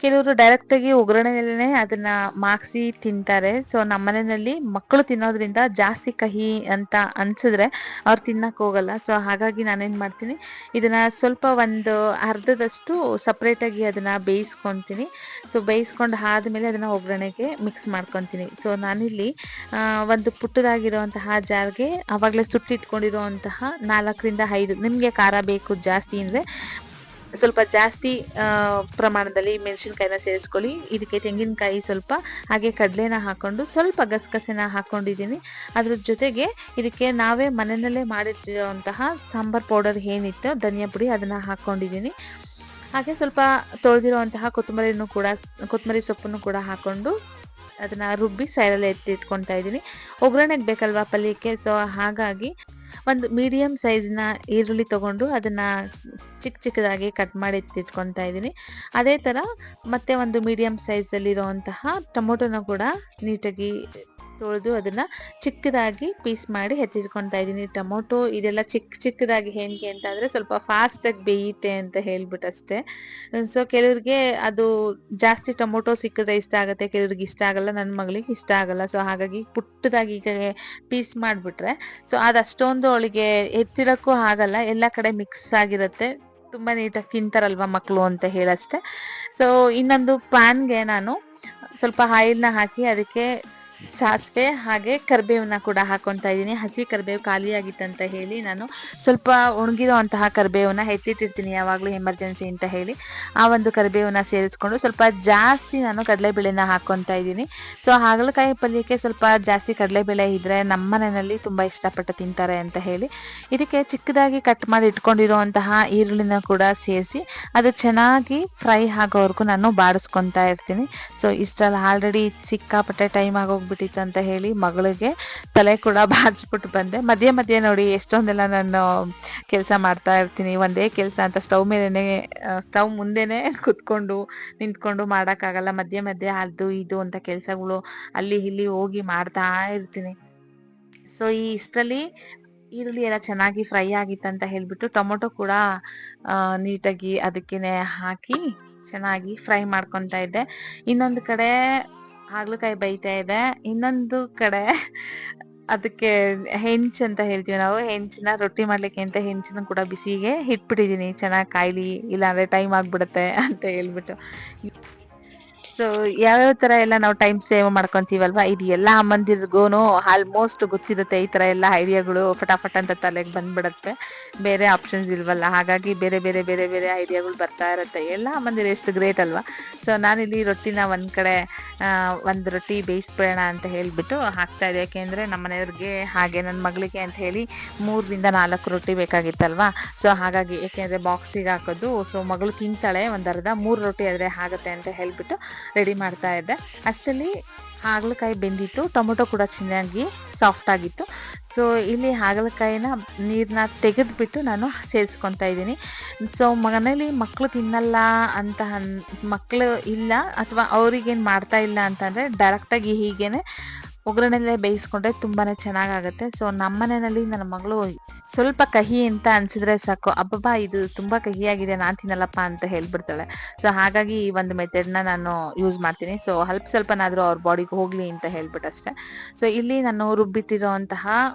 ಕೆಲವರು ಡೈರೆಕ್ಟ್ ಆಗಿ ಒಗ್ಗರಣೆಯಲ್ಲೇ ಅದನ್ನ ಮಾಗ್ಸಿ ತಿಂತಾರೆ. ಸೊ ನಮ್ಮನೆಯಲ್ಲಿ ಮಕ್ಕಳು ತಿನ್ನೋದ್ರಿಂದ ಜಾಸ್ತಿ ಕಹಿ ಅಂತ ಅನ್ಸಿದ್ರೆ ಅವ್ರು ತಿನ್ನಕ್ ಹೋಗಲ್ಲ. ಸೊ ಹಾಗಾಗಿ ನಾನೇನ್ ಮಾಡ್ತೀನಿ, ಇದನ್ನ ಸ್ವಲ್ಪ ಒಂದು ಅರ್ಧದಷ್ಟು ಸಪ್ರೇಟ್ ಆಗಿ ಅದನ್ನ ಬೇಯಿಸ್ಕೊಂತೀನಿ. ಸೊ ಬೇಯಿಸ್ಕೊಂಡು ಆದ್ಮೇಲೆ ಅದನ್ನ ಒಗ್ಗರಣೆಗೆ ಮಿಕ್ಸ್ ಮಾಡ್ಕೊತೀನಿ. ಸೊ ನಾನಿಲ್ಲಿ ಒಂದು ಪುಟ್ಟದಾಗಿರುವಂತಹ ಜಾರ್ಗೆ ಅವಾಗಲೇ ಸುಟ್ಟಿಟ್ಕೊಂಡಿರುವಂತಹ 4 ರಿಂದ 5 ನಿಮ್ಗೆ ಖಾರ ಬೇಕು ಜಾಸ್ತಿ ಅಂದ್ರೆ ಸ್ವಲ್ಪ ಜಾಸ್ತಿ ಪ್ರಮಾಣದಲ್ಲಿ ಮೆಣಸಿನಕಾಯಿನ ಸೇರಿಸ್ಕೊಳ್ಳಿ. ಇದಕ್ಕೆ ತೆಂಗಿನಕಾಯಿ ಸ್ವಲ್ಪ ಹಾಗೆ ಕಡಲೆನ ಹಾಕೊಂಡು ಸ್ವಲ್ಪ ಗಸಗಸೆನ ಹಾಕೊಂಡಿದ್ದೀನಿ. ಅದ್ರ ಜೊತೆಗೆ ಇದಕ್ಕೆ ನಾವೇ ಮನೆಯಲ್ಲೇ ಮಾಡಿಟ್ಟಿರುವಂತಹ ಸಾಂಬಾರ್ ಪೌಡರ್ ಏನಿತ್ತು ಧನಿಯಾ ಪುಡಿ ಅದನ್ನ ಹಾಕೊಂಡಿದ್ದೀನಿ. ಹಾಗೆ ಸ್ವಲ್ಪ ತೊಳೆದಿರುವಂತಹ ಕೊತ್ತಂಬರಿ ಸೊಪ್ಪನ್ನು ಕೂಡ ಹಾಕೊಂಡು ಅದನ್ನ ರುಬ್ಬಿ ಸೈಡಲ್ಲಿ ಎತ್ತಿಟ್ಕೊತಾ ಇದ್ದೀನಿ. ಒಗ್ಗರಣೆಗೆ ಬೇಕಲ್ವಾ ಪಲ್ಯಕ್ಕೆ. ಸೊ ಹಾಗಾಗಿ ಒಂದು ಮೀಡಿಯಂ ಸೈಜ್ನ ಈರುಳ್ಳಿ ತಗೊಂಡು ಅದನ್ನ ಚಿಕ್ಕದಾಗಿ ಕಟ್ ಮಾಡಿ ಎತ್ತಿಟ್ಕೊತಾ ಇದ್ದೀನಿ. ಅದೇ ಥರ ಮತ್ತೆ ಒಂದು ಮೀಡಿಯಂ ಸೈಜಲ್ಲಿರುವಂತಹ ಟೊಮೊಟೊನ ಕೂಡ ನೀಟಾಗಿ ತೊಳೆದು ಅದನ್ನ ಚಿಕ್ಕದಾಗಿ ಪೀಸ್ ಮಾಡಿ ಎತ್ತಿಟ್ಕೊತಾ ಇದ್ದೀನಿ. ಟೊಮೊಟೊ ಇದೆಲ್ಲ ಚಿಕ್ಕದಾಗಿ ಹೆಂಗೆ ಅಂತ ಅಂದ್ರೆ ಸ್ವಲ್ಪ ಫಾಸ್ಟ್ ಆಗಿ ಬೇಯುತ್ತೆ ಅಂತ ಹೇಳ್ಬಿಟ್ಟು ಅಷ್ಟೇ. ಸೊ ಕೆಲವ್ರಿಗೆ ಅದು ಜಾಸ್ತಿ ಟೊಮೊಟೊ ಸಿಕ್ಕಿದ್ರೆ ಇಷ್ಟ ಆಗುತ್ತೆ, ಕೆಲವ್ರಿಗೆ ಇಷ್ಟ ಆಗಲ್ಲ. ನನ್ನ ಮಗಳಿಗೆ ಇಷ್ಟ ಆಗಲ್ಲ. ಸೊ ಹಾಗಾಗಿ ಪುಟ್ಟದಾಗಿ ಪೀಸ್ ಮಾಡಿಬಿಟ್ರೆ ಸೊ ಅದಷ್ಟೊಂದು ಅವಳಿಗೆ ಎತ್ತಿಡಕ್ಕೂ ಆಗಲ್ಲ, ಎಲ್ಲ ಕಡೆ ಮಿಕ್ಸ್ ಆಗಿರುತ್ತೆ, ತುಂಬಾ ನೀಟಾಗಿ ತಿಂತಾರಲ್ವಾ ಮಕ್ಕಳು ಅಂತ ಹೇಳಷ್ಟೆ. ಸೊ ಇನ್ನೊಂದು ಪ್ಯಾನ್ಗೆ ನಾನು ಸ್ವಲ್ಪ ಆಯಿಲ್ನ ಹಾಕಿ ಅದಕ್ಕೆ ಸಾಸಿವೆ ಹಾಗೆ ಕರಿಬೇವನ್ನ ಕೂಡ ಹಾಕೊತಾ ಇದ್ದೀನಿ. ಹಸಿ ಕರಿಬೇವು ಖಾಲಿ ಆಗಿತ್ತಂತ ಹೇಳಿ ನಾನು ಸ್ವಲ್ಪ ಒಣಗಿರೋ ಅಂತಹ ಕರಿಬೇವನ್ನ ಎತ್ತಿಟ್ಟಿರ್ತೀನಿ ಯಾವಾಗಲೂ ಎಮರ್ಜೆನ್ಸಿ ಅಂತ ಹೇಳಿ. ಆ ಒಂದು ಕರಿಬೇವನ್ನ ಸೇರಿಸ್ಕೊಂಡು ಸ್ವಲ್ಪ ಜಾಸ್ತಿ ನಾನು ಕಡಲೆಬೇಳೆನ ಹಾಕೊತಾ ಇದ್ದೀನಿ. ಸೊ ಹಾಗಲಕಾಯಿ ಪಲ್ಯಕ್ಕೆ ಸ್ವಲ್ಪ ಜಾಸ್ತಿ ಕಡಲೆಬೇಳೆ ಇದ್ರೆ ನಮ್ಮ ಮನೆಯಲ್ಲಿ ತುಂಬಾ ಇಷ್ಟಪಟ್ಟು ತಿಂತಾರೆ ಅಂತ ಹೇಳಿ ಇದಕ್ಕೆ ಚಿಕ್ಕದಾಗಿ ಕಟ್ ಮಾಡಿ ಇಟ್ಕೊಂಡಿರುವಂತಹ ಈರುಳ್ಳಿನ ಕೂಡ ಸೇರಿಸಿ ಅದು ಚೆನ್ನಾಗಿ ಫ್ರೈ ಆಗೋವರೆಗೂ ನಾನು ಬಾಡಿಸ್ಕೊತಾ ಇರ್ತೀನಿ. ಸೊ ಇಷ್ಟರಲ್ಲಿ ಆಲ್ರೆಡಿ ಸಿಕ್ಕಾಪಟ್ಟೆ ಟೈಮ್ ಆಗೋಗ್ಬಿಟ್ಟಿತ್ತು ಅಂತ ಹೇಳಿ ಮಗಳಿಗೆ ತಲೆ ಕೂಡ ಬಾಚ್ಬಿಟ್ಟು ಬಂದೆ. ಮಧ್ಯೆ ಮಧ್ಯೆ ನೋಡಿ ಎಷ್ಟೊಂದೆಲ್ಲ ನಾನು ಕೆಲಸ ಮಾಡ್ತಾ ಇರ್ತೀನಿ. ಒಂದೇ ಕೆಲಸ ಅಂತ ಸ್ಟವ್ ಮುಂದೆನೆ ಕುತ್ಕೊಂಡು ನಿಂತ್ಕೊಂಡು ಮಾಡೋಕ್ಕಾಗಲ್ಲ. ಮಧ್ಯೆ ಮಧ್ಯೆ ಅದು ಇದು ಅಂತ ಕೆಲಸಗಳು ಅಲ್ಲಿ ಇಲ್ಲಿ ಹೋಗಿ ಮಾಡ್ತಾ ಇರ್ತೀನಿ. ಸೊ ಈ ಇಷ್ಟರಲ್ಲಿ ಈರುಳ್ಳಿ ಎಲ್ಲ ಚೆನ್ನಾಗಿ ಫ್ರೈ ಆಗಿತ್ತಂತ ಹೇಳ್ಬಿಟ್ಟು ಟೊಮೊಟೊ ಕೂಡ ನೀಟಾಗಿ ಅದಕ್ಕೇನೆ ಹಾಕಿ ಚೆನ್ನಾಗಿ ಫ್ರೈ ಮಾಡ್ಕೊತಾ ಇದ್ದೆ. ಇನ್ನೊಂದು ಕಡೆ ಹಾಗಲಕಾಯಿ ಬೇಯ್ತಾ ಇದೆ, ಇನ್ನೊಂದು ಕಡೆ ಅದಕ್ಕೆ ಹೆಂಚು ಅಂತ ಹೇಳ್ತೀವಿ ನಾವು, ಹೆಂಚನ್ನ ರೊಟ್ಟಿ ಮಾಡ್ಲಿಕ್ಕೆ ಅಂತ ಹೆಂಚನ್ನ ಕೂಡ ಬಿಸಿಗೆ ಇಟ್ಬಿಟ್ಟಿದೀನಿ ಚೆನ್ನಾಗಿ ಕಾಯ್ಲಿ, ಇಲ್ಲಾಂದ್ರೆ ಟೈಮ್ ಆಗ್ಬಿಡುತ್ತೆ ಅಂತ ಹೇಳ್ಬಿಟ್ಟು. ಸೊ ಯಾವ್ಯಾವ ತರ ಎಲ್ಲ ನಾವು ಟೈಮ್ ಸೇವ್ ಮಾಡ್ಕೊಂತೀವಲ್ವಾ, ಇದು ಎಲ್ಲ ಅಮ್ಮಂದಿರ್ಗೂನು ಆಲ್ಮೋಸ್ಟ್ ಗೊತ್ತಿರುತ್ತೆ. ಈ ತರ ಎಲ್ಲ ಐಡಿಯಾಗಳು ಫಟಾಫಟ್ ಅಂತ ತಲೆಗೆ ಬಂದ್ಬಿಡತ್ತೆ, ಬೇರೆ ಆಪ್ಷನ್ಸ್ ಇಲ್ವಲ್ಲ, ಹಾಗಾಗಿ ಬೇರೆ ಬೇರೆ ಬೇರೆ ಬೇರೆ ಐಡಿಯಾಗಳು ಬರ್ತಾ ಇರುತ್ತೆ. ಎಲ್ಲ ಅಮ್ಮಂದಿರು ಎಷ್ಟು ಗ್ರೇಟ್ ಅಲ್ವಾ. ಸೊ ನಾನಿಲ್ಲಿ ರೊಟ್ಟಿನ ಒಂದ್ ಕಡೆ ಒಂದು ರೊಟ್ಟಿ ಬೇಯಿಸ್ಬಿಡೋಣ ಅಂತ ಹೇಳ್ಬಿಟ್ಟು ಹಾಕ್ತಾ ಇದೆ. ಯಾಕೆಂದ್ರೆ ನಮ್ಮ ಮನೆಯವ್ರಿಗೆ ಹಾಗೆ ನನ್ನ ಮಗಳಿಗೆ ಅಂತ ಹೇಳಿ 3-4 ರೊಟ್ಟಿ ಬೇಕಾಗಿತ್ತಲ್ವಾ. ಸೊ ಹಾಗಾಗಿ ಯಾಕೆಂದ್ರೆ ಬಾಕ್ಸಿಗೆ ಹಾಕೋದು, ಸೊ ಮಗಳು ತಿಂತಾಳೆ ಒಂದರ್ಧ, 3 ರೊಟ್ಟಿ ಆದ್ರೆ ಆಗುತ್ತೆ ಅಂತ ಹೇಳ್ಬಿಟ್ಟು ರೆಡಿ ಮಾಡ್ತಾ ಇದ್ದೆ. ಅಷ್ಟರಲ್ಲಿ ಹಾಗಲಕಾಯಿ ಬೆಂದಿತ್ತು, ಟೊಮೊಟೊ ಕೂಡ ಚೆನ್ನಾಗಿ ಸಾಫ್ಟ್ ಆಗಿತ್ತು. ಸೊ ಇಲ್ಲಿ ಹಾಗಲಕಾಯಿನ ನೀರನ್ನ ತೆಗೆದ್ಬಿಟ್ಟು ನಾನು ಸೇರಿಸ್ಕೊತಾ ಇದ್ದೀನಿ. ಸೊ ಮನೇಲಿ ಮಕ್ಕಳು ತಿನ್ನಲ್ಲ ಅಂತ ಮಕ್ಕಳು ಇಲ್ಲ ಅಥವಾ ಅವ್ರಿಗೇನು ಮಾಡ್ತಾ ಇಲ್ಲ ಅಂತಂದರೆ ಡೈರೆಕ್ಟಾಗಿ ಹೀಗೇನೆ ಒಗ್ಗರಣೆಲ್ಲೇ ಬೇಯಿಸ್ಕೊಂಡ್ರೆ ತುಂಬಾನೇ ಚೆನ್ನಾಗಾಗುತ್ತೆ. ಸೊ ನಮ್ಮ ಮನೆಯಲ್ಲಿ ನನ್ನ ಮಗಳು ಸ್ವಲ್ಪ ಕಹಿ ಅಂತ ಅನ್ಸಿದ್ರೆ ಸಾಕು, ಅಬ್ಬಬ್ಬಾ ಇದು ತುಂಬಾ ಕಹಿಯಾಗಿದೆ ನಾನ್ ತಿನ್ನಲ್ಲಪ್ಪ ಅಂತ ಹೇಳ್ಬಿಡ್ತಾಳೆ. ಸೊ ಹಾಗಾಗಿ ಈ ಒಂದು ಮೆಥಡ್ನ ನಾನು ಯೂಸ್ ಮಾಡ್ತೀನಿ. ಸೊ ಸ್ವಲ್ಪನಾದ್ರೂ ಅವ್ರ ಬಾಡಿಗೆ ಹೋಗ್ಲಿ ಅಂತ ಹೇಳ್ಬಿಟ್ಟು ಅಷ್ಟೇ. ಸೊ ಇಲ್ಲಿ ನಾನು ರುಬ್ಬಿಟ್ಟಿರೋಂತಹ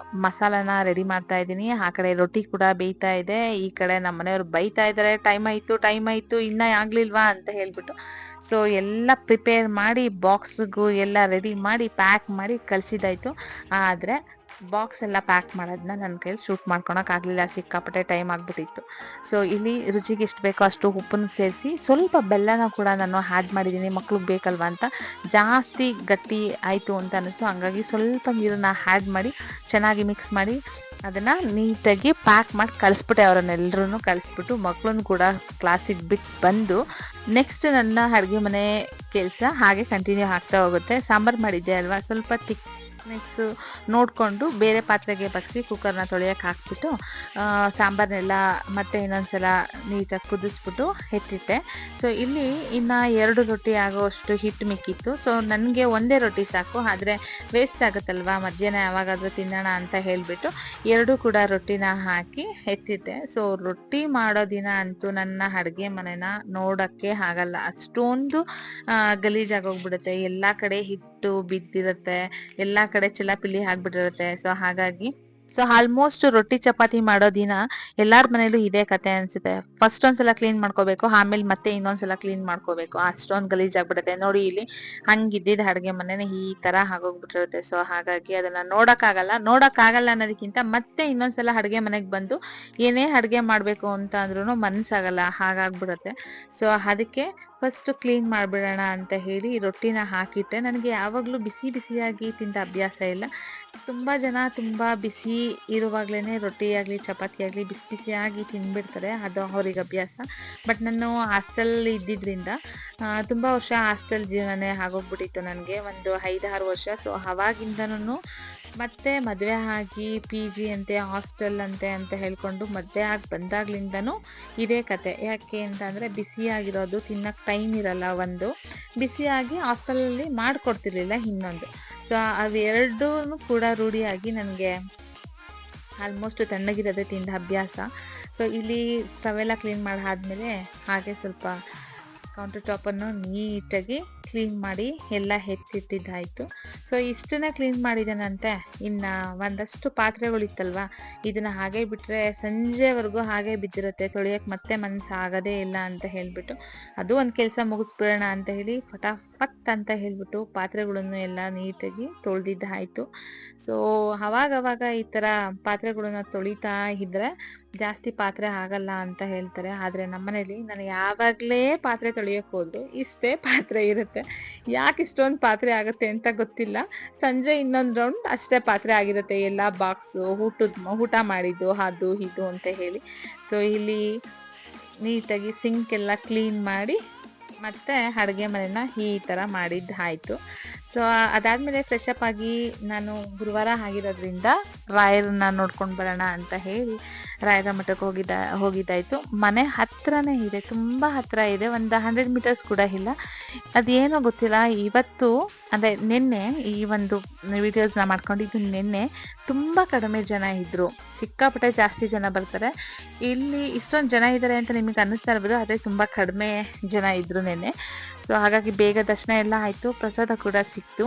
ಮಸಾಲಾನ ರೆಡಿ ಮಾಡ್ತಾ ಇದ್ದೀನಿ. ಆ ಕಡೆ ರೊಟ್ಟಿ ಕೂಡ ಬೇಯ್ತಾ ಇದೆ, ಈ ಕಡೆ ನಮ್ಮ ಮನೆಯವ್ರು ಬೈತಾ ಇದ್ದಾರೆ, ಟೈಮ್ ಆಯ್ತು ಇನ್ನ ಆಗ್ಲಿಲ್ವಾ ಅಂತ ಹೇಳ್ಬಿಟ್ಟು. ಸೊ ಎಲ್ಲ ಪ್ರಿಪೇರ್ ಮಾಡಿ ಬಾಕ್ಸ್ಗೂ ಎಲ್ಲ ರೆಡಿ ಮಾಡಿ ಪ್ಯಾಕ್ ಮಾಡಿ ಕಳಿಸಿದಾಯ್ತು. ಆದರೆ ಬಾಕ್ಸ್ ಎಲ್ಲ ಪ್ಯಾಕ್ ಮಾಡೋದನ್ನ ನನ್ನ ಕೈಲಿ ಶೂಟ್ ಮಾಡ್ಕೊಳಕ್ ಆಗಲಿಲ್ಲ, ಸಿಕ್ಕಾಪಟ್ಟೆ ಟೈಮ್ ಆಗ್ಬಿಟ್ಟಿತ್ತು. ಸೊ ಇಲ್ಲಿ ರುಚಿಗೆ ಎಷ್ಟು ಬೇಕೋ ಅಷ್ಟು ಉಪ್ಪನ್ನು ಸೇರಿಸಿ ಸ್ವಲ್ಪ ಬೆಲ್ಲನ ಕೂಡ ನಾನು ಆ್ಯಡ್ ಮಾಡಿದ್ದೀನಿ, ಮಕ್ಳಿಗೆ ಬೇಕಲ್ವ ಅಂತ. ಜಾಸ್ತಿ ಗಟ್ಟಿ ಆಯಿತು ಅಂತ ಅನ್ನಿಸ್ತು, ಹಂಗಾಗಿ ಸ್ವಲ್ಪ ನೀರನ್ನು ಆ್ಯಡ್ ಮಾಡಿ ಚೆನ್ನಾಗಿ ಮಿಕ್ಸ್ ಮಾಡಿ ಅದನ್ನು ನೀಟಾಗಿ ಪ್ಯಾಕ್ ಮಾಡಿ ಕಳಿಸ್ಬಿಟ್ಟೆ. ಅವರನ್ನೆಲ್ಲರೂ ಕಳಿಸ್ಬಿಟ್ಟು ಮಕ್ಕಳನ್ನು ಕೂಡ ಕ್ಲಾಸಿಗೆ ಬಿಟ್ಟು ಬಂದು ನೆಕ್ಸ್ಟ್ ನನ್ನ ಅಡುಗೆ ಮನೆ ಕೆಲಸ ಹಾಗೆ ಕಂಟಿನ್ಯೂ ಆಗ್ತಾ ಹೋಗುತ್ತೆ. ಸಾಂಬಾರು ಮಾಡಿದ್ದೆ ಅಲ್ವಾ, ಸ್ವಲ್ಪ ಥಿಕ್ನೆಸ್ ನೋಡಿಕೊಂಡು ಬೇರೆ ಪಾತ್ರೆಗೆ ಬಗ್ಸಿ ಕುಕ್ಕರ್ನ ತೊಳೆಯೋಕೆ ಹಾಕ್ಬಿಟ್ಟು ಸಾಂಬಾರನ್ನೆಲ್ಲ ಮತ್ತೆ ಇನ್ನೊಂದ್ಸಲ ನೀಟಾಗಿ ಕುದಿಸ್ಬಿಟ್ಟು ಎತ್ತಿಟ್ಟೆ. ಸೊ ಇಲ್ಲಿ ಇನ್ನು 2 ರೊಟ್ಟಿ ಆಗೋಷ್ಟು ಹಿಟ್ಟು ಮಿಕ್ಕಿತ್ತು. ಸೊ ನನಗೆ ಒಂದೇ ರೊಟ್ಟಿ ಸಾಕು, ಆದರೆ ವೇಸ್ಟ್ ಆಗುತ್ತಲ್ವಾ, ಮಧ್ಯಾಹ್ನ ಯಾವಾಗಾದರೂ ತಿನ್ನೋಣ ಅಂತ ಹೇಳಿಬಿಟ್ಟು 2 ಕೂಡ ರೊಟ್ಟಿನ ಹಾಕಿ ಎತ್ತಿಟ್ಟೆ. ಸೊ ರೊಟ್ಟಿ ಮಾಡೋ ದಿನ ಅಂತೂ ನನ್ನ ಅಡುಗೆ ಮನೆನ ನೋಡೋಕ್ಕೆ ಆಗಲ್ಲ, ಅಷ್ಟೊಂದು ಗಲೀಜಾಗೋಗ್ಬಿಡುತ್ತೆ. ಎಲ್ಲ ಕಡೆ ಹಿಟ್ಟು ಬಿದ್ದಿರುತ್ತೆ, ಎಲ್ಲ ಕಡೆ ಚಿಲ್ಲಾಪಿಲ್ಲಿ ಆಗ್ಬಿಟ್ಟಿರುತ್ತೆ. ಸೊ ಹಾಗಾಗಿ ಆಲ್ಮೋಸ್ಟ್ ರೊಟ್ಟಿ ಚಪಾತಿ ಮಾಡೋ ದಿನ ಎಲ್ಲಾರ ಮನೇಲೂ ಇದೇ ಕತೆ ಅನ್ಸುತ್ತೆ. ಫಸ್ಟ್ ಒಂದ್ಸಲ ಕ್ಲೀನ್ ಮಾಡ್ಕೋಬೇಕು, ಆಮೇಲೆ ಮತ್ತೆ ಇನ್ನೊಂದ್ಸಲ ಕ್ಲೀನ್ ಮಾಡ್ಕೋಬೇಕು, ಅಷ್ಟೊಂದು ಗಲೀಜ್ ಆಗ್ಬಿಡುತ್ತೆ. ನೋಡಿ ಇಲ್ಲಿ ಹಂಗಿದ್ದಿದ್ದು ಅಡುಗೆ ಮನೆನ ಈ ತರ ಆಗೋಗ್ಬಿಟ್ಟಿರುತ್ತೆ. ಸೊ ಹಾಗಾಗಿ ಅದನ್ನ ನೋಡಕ್ಕಾಗಲ್ಲ ಅನ್ನೋದಕ್ಕಿಂತ ಮತ್ತೆ ಇನ್ನೊಂದ್ಸಲ ಅಡುಗೆ ಮನೆಗೆ ಬಂದು ಏನೇ ಅಡುಗೆ ಮಾಡ್ಬೇಕು ಅಂತ ಅಂದ್ರೂ ಮನ್ಸಾಗಲ್ಲ, ಹಾಗಾಗ್ಬಿಡುತ್ತೆ. ಸೊ ಅದಕ್ಕೆ ಫಸ್ಟ್ ಕ್ಲೀನ್ ಮಾಡಿಬಿಡೋಣ ಅಂತ ಹೇಳಿ ರೊಟ್ಟಿನ ಹಾಕಿಟ್ಟೆ. ನನಗೆ ಯಾವಾಗಲೂ ಬಿಸಿಯಾಗಿ ತಿಂದ ಅಭ್ಯಾಸ ಇಲ್ಲ. ತುಂಬ ಜನ ತುಂಬ ಬಿಸಿ ಇರುವಾಗಲೇ ರೊಟ್ಟಿ ಆಗಲಿ ಚಪಾತಿ ಆಗಲಿ ಬಿಸಿಯಾಗಿ ತಿಂದ್ಬಿಡ್ತಾರೆ, ಅದು ಅವ್ರಿಗೆ ಅಭ್ಯಾಸ. ಬಟ್ ನಾನು ಹಾಸ್ಟೆಲ್ ಇದ್ದಿದ್ದರಿಂದ ತುಂಬ ವರ್ಷ ಹಾಸ್ಟೆಲ್ ಜೀವನನೇ ಆಗೋಗ್ಬಿಟ್ಟಿತ್ತು ನನಗೆ, ಒಂದು 5-6 ವರ್ಷ. ಸೊ ಅವಾಗಿಂದನೂ ಮತ್ತೆ ಮದುವೆ ಆಗಿ PG ಅಂತೆ ಹಾಸ್ಟೆಲ್ ಅಂತೆ ಅಂತ ಹೇಳ್ಕೊಂಡು ಮದುವೆ ಆಗಿ ಬಂದಾಗ್ಲಿಂದನೂ ಇದೇ ಕತೆ. ಯಾಕೆ ಅಂತಂದರೆ ಬಿಸಿಯಾಗಿರೋದು ತಿನ್ನಕ್ಕೆ ಟೈಮ್ ಇರಲ್ಲ, ಒಂದು ಬಿಸಿಯಾಗಿ ಹಾಸ್ಟೆಲಲ್ಲಿ ಮಾಡಿಕೊಡ್ತಿರ್ಲಿಲ್ಲ ಇನ್ನೊಂದು. ಸೊ ಅವೆರಡೂ ಕೂಡ ರೂಢಿಯಾಗಿ ನನಗೆ ಆಲ್ಮೋಸ್ಟ್ ತಣ್ಣಗಿರೋದೇ ತಿಂದ ಅಭ್ಯಾಸ. ಸೊ ಇಲ್ಲಿ ಸ್ಟವ್ ಎಲ್ಲ ಕ್ಲೀನ್ ಮಾಡಿ ಆದಮೇಲೆ ಹಾಗೆ ಸ್ವಲ್ಪ ಕೌಂಟರ್ ಟಾಪನ್ನು ನೀಟಾಗಿ ಕ್ಲೀನ್ ಮಾಡಿ ಎಲ್ಲ ಎತ್ತಿಟ್ಟಿದ್ದಾಯಿತು. So ಇಷ್ಟನ್ನೇ clean ಮಾಡಿದ್ದೇನಂತೆ. ಇನ್ನು ಒಂದಷ್ಟು ಪಾತ್ರೆಗಳಿತ್ತಲ್ವ, ಇದನ್ನು ಹಾಗೆ ಬಿಟ್ಟರೆ ಸಂಜೆವರೆಗೂ ಹಾಗೆ ಬಿದ್ದಿರುತ್ತೆ, ತೊಳೆಯೋಕ್ಕೆ ಮತ್ತೆ ಮನಸ್ಸು ಆಗೋದೇ ಇಲ್ಲ ಅಂತ ಹೇಳಿಬಿಟ್ಟು ಅದು ಒಂದು ಕೆಲಸ ಮುಗಿಸ್ಬಿಡೋಣ ಅಂತ ಹೇಳಿ ಫಟಾಫಟ್ ಅಂತ ಹೇಳಿಬಿಟ್ಟು ಪಾತ್ರೆಗಳನ್ನು ಎಲ್ಲ ನೀಟಾಗಿ ತೊಳೆದಿದ್ದಾಯಿತು. ಸೊ ಅವಾಗವಾಗ ಈ ಥರ ಪಾತ್ರೆಗಳನ್ನ ತೊಳಿತಾ ಇದ್ದರೆ ಜಾಸ್ತಿ ಪಾತ್ರೆ ಆಗಲ್ಲ ಅಂತ ಹೇಳ್ತಾರೆ. ಆದರೆ ನಮ್ಮನೇಲಿ ನಾನು ಯಾವಾಗಲೇ ಪಾತ್ರೆ ತೊಳೆಯೋಕೆ ಹೋದ್ರು ಇಷ್ಟೇ ಪಾತ್ರೆ ಇರುತ್ತೆ. ಯಾಕೆ ಇಷ್ಟೊಂದು ಪಾತ್ರೆ ಆಗುತ್ತೆ ಅಂತ ಗೊತ್ತಿಲ್ಲ. ಸಂಜೆ ಇನ್ನೊಂದು ರೌಂಡ್ ಅಷ್ಟೇ ಪಾತ್ರೆ ಆಗಿರುತ್ತೆ, ಎಲ್ಲ ಬಾಕ್ಸು, ಊಟ ಮಾಡಿದ್ದು ಅದು ಇದು ಅಂತ ಹೇಳಿ. ಸೊ ಇಲ್ಲಿ ನೀಟಾಗಿ ಸಿಂಕ್ ಎಲ್ಲ ಕ್ಲೀನ್ ಮಾಡಿ ಮತ್ತೆ ಅಡುಗೆ ಮನೆನ ಈ ಥರ ಮಾಡಿದ್ದಾಯಿತು. ಸೊ ಅದಾದಮೇಲೆ ಫ್ರೆಶ್ ಅಪ್ ಆಗಿ ನಾನು ಗುರುವಾರ ಆಗಿರೋದ್ರಿಂದ ರಾಯರನ್ನ ನೋಡ್ಕೊಂಡು ಬರೋಣ ಅಂತ ಹೇಳಿ ರಾಯರ ಮಠಕ್ಕೆ ಹೋಗಿದ್ದಾಯಿತು. ಮನೆ ಹತ್ರನೇ ಇದೆ, ತುಂಬ ಹತ್ತಿರ ಇದೆ, ಒಂದು 100 ಮೀಟರ್ಸ್ ಕೂಡ ಇಲ್ಲ. ಅದೇನೋ ಗೊತ್ತಿಲ್ಲ, ಇವತ್ತು ಅಂದರೆ ನಿನ್ನೆ ಈ ಒಂದು ವಿಡಿಯೋಸ್ನ ಮಾಡ್ಕೊಂಡಿದ್ದು ನಿನ್ನೆ ತುಂಬ ಕಡಿಮೆ ಜನ ಇದ್ದರು. ಸಿಕ್ಕಾಪಟ್ಟೆ ಜಾಸ್ತಿ ಜನ ಬರ್ತಾರೆ. ಇಲ್ಲಿ ಇಷ್ಟೊಂದು ಜನ ಇದ್ದಾರೆ ಅಂತ ನಿಮಗೆ ಅನ್ನಿಸ್ತಾ ಇರ್ಬೋದು, ಆದರೆ ತುಂಬ ಕಡಿಮೆ ಜನ ಇದ್ದರು ನಿನ್ನೆ. ಸೊ ಹಾಗಾಗಿ ಬೇಗ ದರ್ಶನ ಎಲ್ಲ ಆಯಿತು, ಪ್ರಸಾದ ಕೂಡ ಸಿಕ್ತು.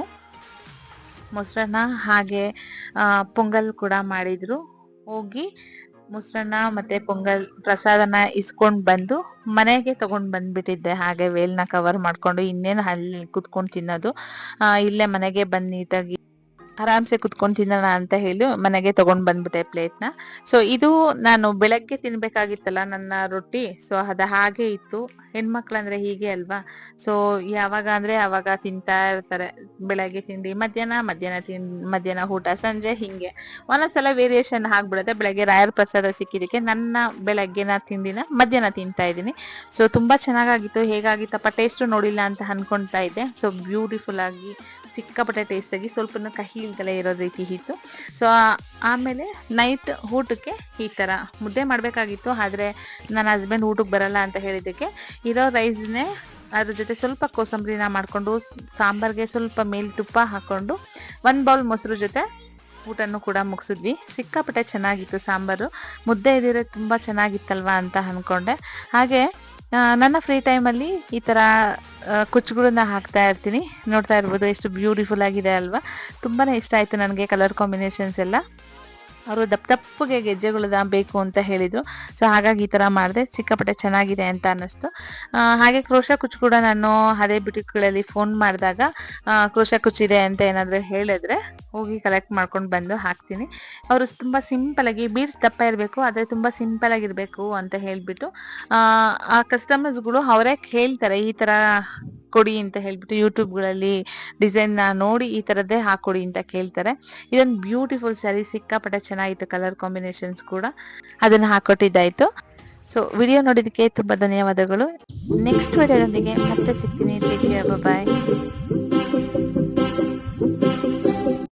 ಮೊಸರನ್ನ ಹಾಗೆ ಪೊಂಗಲ್ ಕೂಡ ಮಾಡಿದರು. ಹೋಗಿ ಮೊಸರನ್ನ ಮತ್ತು ಪೊಂಗಲ್ ಪ್ರಸಾದನ ಇಸ್ಕೊಂಡು ಬಂದು ಮನೆಗೆ ತೊಗೊಂಡು ಬಂದುಬಿಟ್ಟಿದ್ದೆ. ಹಾಗೆ ವೇಲ್ನ ಕವರ್ ಮಾಡಿಕೊಂಡು ಇನ್ನೇನು ಅಲ್ಲಿ ಕುತ್ಕೊಂಡು ತಿನ್ನೋದು, ಇಲ್ಲೇ ಮನೆಗೆ ಬಂದು ನೀಟಾಗಿ ಆರಾಮ್ಸೆ ಕುತ್ಕೊಂಡು ತಿನ್ನೋಣ ಅಂತ ಹೇಳಿ ಮನೆಗೆ ತಗೊಂಡ್ ಬಂದ್ಬಿಟ್ಟೆ ಪ್ಲೇಟ್ನ. ಸೊ ಇದು ನಾನು ಬೆಳಗ್ಗೆ ತಿನ್ಬೇಕಾಗಿತ್ತಲ್ಲ ನನ್ನ ರೊಟ್ಟಿ, ಸೊ ಅದು ಹಾಗೆ ಇತ್ತು. ಹೆಣ್ಮಕ್ಳಂದ್ರೆ ಹೀಗೆ ಅಲ್ವಾ, ಸೊ ಯಾವಾಗ ಅಂದ್ರೆ ಅವಾಗ ತಿಂತಾ ಇರ್ತಾರೆ. ಬೆಳಗ್ಗೆ ತಿಂಡಿ, ಮಧ್ಯಾಹ್ನ ಊಟ, ಸಂಜೆ, ಹಿಂಗೆ ಒಂದೊಂದ್ಸಲ ವೇರಿಯೇಷನ್ ಆಗ್ಬಿಡುತ್ತೆ. ಬೆಳಗ್ಗೆ ರಾಯರ ಪ್ರಸಾದ ಸಿಕ್ಕಿದಕ್ಕೆ ನನ್ನ ಬೆಳಗ್ಗೆನ ತಿಂಡಿನ ಮಧ್ಯಾಹ್ನ ತಿಂತಾ ಇದ್ದೀನಿ. ಸೊ ತುಂಬಾ ಚೆನ್ನಾಗಿತ್ತು. ಹೇಗಾಗಿತ್ತಪ್ಪ ಟೇಸ್ಟು ನೋಡಿಲ್ಲ ಅಂತ ಅನ್ಕೊಂತಾ ಇದ್ದೆ. ಸೊ ಬ್ಯೂಟಿಫುಲ್ ಆಗಿ ಸಿಕ್ಕಾಪಟ್ಟೆ ಟೇಸ್ಟ್ ಆಗಿ ಸ್ವಲ್ಪನೂ ಕಹಿ ಇಲ್ದಲೇ ಇರೋ ರೀತಿ ಇತ್ತು. ಸೊ ಆಮೇಲೆ ನೈಟ್ ಊಟಕ್ಕೆ ಈ ಥರ ಮುದ್ದೆ ಮಾಡಬೇಕಾಗಿತ್ತು, ಆದರೆ ನನ್ನ ಹಸ್ಬೆಂಡ್ ಊಟಕ್ಕೆ ಬರಲ್ಲ ಅಂತ ಹೇಳಿದ್ದಕ್ಕೆ ಇರೋ ರೈಸ್ನೇ ಅದ್ರ ಜೊತೆ ಸ್ವಲ್ಪ ಕೋಸಂಬರಿನ ಮಾಡಿಕೊಂಡು ಸಾಂಬಾರ್ಗೆ ಸ್ವಲ್ಪ ಮೇಲ್ ತುಪ್ಪ ಹಾಕ್ಕೊಂಡು 1 ಬೌಲ್ ಮೊಸರು ಜೊತೆ ಊಟನೂ ಕೂಡ ಮುಗಿಸಿದ್ವಿ. ಸಿಕ್ಕಾಪಟ್ಟೆ ಚೆನ್ನಾಗಿತ್ತು ಸಾಂಬಾರು. ಮುದ್ದೆ ಇದ್ದಿದ್ರೆ ತುಂಬ ಚೆನ್ನಾಗಿತ್ತಲ್ವಾ ಅಂತ ಅಂದ್ಕೊಂಡೆ. ಹಾಗೆ ನನ್ನ ಫ್ರೀ ಟೈಮಲ್ಲಿ ಈ ಥರ ಕುಚ್ಚುಗಳನ್ನ ಹಾಕ್ತಾ ಇರ್ತೀನಿ. ನೋಡ್ತಾ ಇರ್ಬೋದು ಎಷ್ಟು ಬ್ಯೂಟಿಫುಲ್ ಆಗಿದೆ ಅಲ್ವಾ. ತುಂಬಾ ಇಷ್ಟ ಆಯಿತು ನನಗೆ ಕಲರ್ ಕಾಂಬಿನೇಷನ್ಸ್ ಎಲ್ಲ. ಅವರು ದಪ್ಪಗೆ ಗೆಜ್ಜೆಗಳನ್ನ ಬೇಕು ಅಂತ ಹೇಳಿದರು. ಸೊ ಹಾಗಾಗಿ ಈ ಥರ ಮಾಡಿದೆ, ಸಿಕ್ಕಾಪಟ್ಟೆ ಚೆನ್ನಾಗಿದೆ ಅಂತ ಅನ್ನಿಸ್ತು. ಹಾಗೆ ಕ್ರೋಶ ಕುಚ್ಚು ಕೂಡ ನಾನು ಅದೇ ಬ್ಯೂಟಿಕ್ಗಳಲ್ಲಿ ಫೋನ್ ಮಾಡಿದಾಗ ಕ್ರೋಶ ಕುಚ್ಚಿದೆ ಅಂತ ಏನಾದರೂ ಹೇಳಿದ್ರೆ ಹೋಗಿ ಕಲೆಕ್ಟ್ ಮಾಡ್ಕೊಂಡು ಬಂದು ಹಾಕ್ತೀನಿ. ಅವರು ತುಂಬ ಸಿಂಪಲಾಗಿ ಬೀಡ್ಸ್ ದಪ್ಪ ಇರಬೇಕು, ಆದರೆ ತುಂಬ ಸಿಂಪಲಾಗಿರಬೇಕು ಅಂತ ಹೇಳಿಬಿಟ್ಟು ಆ ಕಸ್ಟಮರ್ಸ್ಗಳು ಅವರೇ ಹೇಳ್ತಾರೆ ಈ ಥರ ಕೊಡಿ ಅಂತ ಹೇಳ್ಬಿಟ್ಟು. ಯೂಟ್ಯೂಬ್ಗಳಲ್ಲಿ ಡಿಸೈನ್ನ ನೋಡಿ ಈ ಥರದ್ದೇ ಹಾಕ್ಕೊಡಿ ಅಂತ ಕೇಳ್ತಾರೆ. ಇದೊಂದು ಬ್ಯೂಟಿಫುಲ್ ಸ್ಯಾರಿ, ಸಿಕ್ಕಾಪಟ್ಟೆ ಚೆನ್ನಾಗಿತ್ತು, ಕಲರ್ ಕಾಂಬಿನೇಷನ್ಸ್ ಕೂಡ. ಅದನ್ನು ಹಾಕ್ಕೊಟ್ಟಿದ್ದಾಯಿತು. ಸೊ ವಿಡಿಯೋ ನೋಡಿದ್ದಕ್ಕೆ ತುಂಬ ಧನ್ಯವಾದಗಳು. ನೆಕ್ಸ್ಟ್ ವಿಡಿಯೋದೊಂದಿಗೆ ಮತ್ತೆ ಸಿಗ್ತೀನಿ. ಟೇಕ್ ಕೇರ್, ಬಾಯ್.